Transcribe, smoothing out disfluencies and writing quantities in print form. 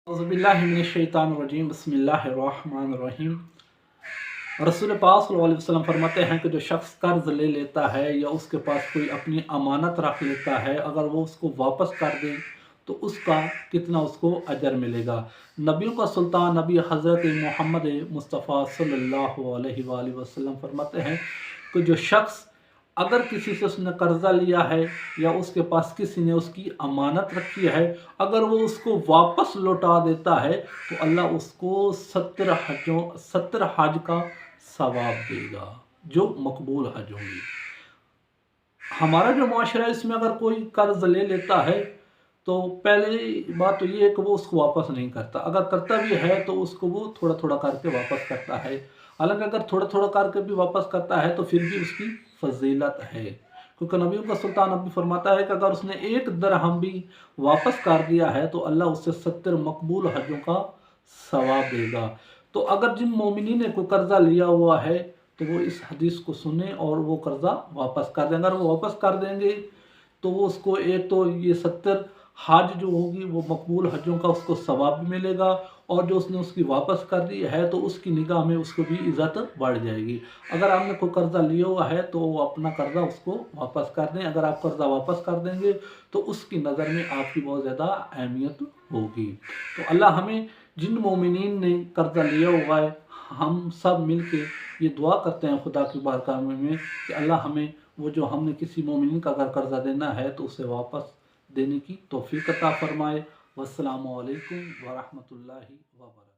औज़ुबिल्लाहिमिनश्शैतानिर्रजीम बिस्मिल्लाहिर्रहमानिर्रहीम। रसूल पाक सल्लल्लाहु अलैहि वसल्लम फरमाते हैं कि जो शख्स कर्ज ले लेता है या उसके पास कोई अपनी अमानत रख लेता है, अगर वो उसको वापस कर दे तो उसका कितना उसको अजर मिलेगा। नबियों का सुल्तान नबी हज़रत मोहम्मद मुस्तफ़ा सल्लल्लाहु अलैहि वसल्लम फरमाते हैं कि जो शख्स अगर किसी से उसने कर्जा लिया है या उसके पास किसी ने उसकी अमानत रखी है, अगर वो उसको वापस लौटा देता है तो अल्लाह उसको 70 हज का सवाब देगा, जो मकबूल हज होंगी। हमारा जो माशरा है इसमें अगर कोई कर्ज ले लेता है तो पहली बात तो ये है कि वो उसको वापस नहीं करता, अगर करता भी है तो उसको वो थोड़ा थोड़ा करके वापस करता है। हालांकि अगर थोड़ा थोड़ा करके भी वापस करता है तो फिर भी उसकी फजीलत है, क्योंकि नबियों का सुल्तान नबी फरमाता है कि अगर उसने एक दरहम भी वापस कर दिया है तो अल्लाह उससे 70 मकबूल हजों का सवाब देगा। तो अगर जिन मोमिनीन ने कोई कर्जा लिया हुआ है तो वो इस हदीस को सुने और वो कर्जा वापस कर देंगे। अगर वो वापस कर देंगे तो वो उसको एक तो ये 70 हज जो होगी वो मकबूल हजों का उसको सवाब भी मिलेगा, और जो उसने उसकी वापस कर दी है तो उसकी निगाह में उसको भी इज़्ज़त बढ़ जाएगी। अगर आपने कोई कर्जा लिया हुआ है तो वो अपना कर्जा उसको वापस कर दें। अगर आप कर्जा वापस कर देंगे तो उसकी नज़र में आपकी बहुत ज़्यादा अहमियत होगी। तो अल्लाह हमें, जिन मोमिनीन ने कर्जा लिया हुआ है, हम सब मिल के ये दुआ करते हैं खुदा की बारगाह में कि अल्लाह हमें वो जो हमने किसी मोमिन का अगर कर्जा देना है तो उसे वापस देने की तौफीक अता फरमाए। वस्सलामु अलैकुम व रहमतुल्लाहि व बरकातहू।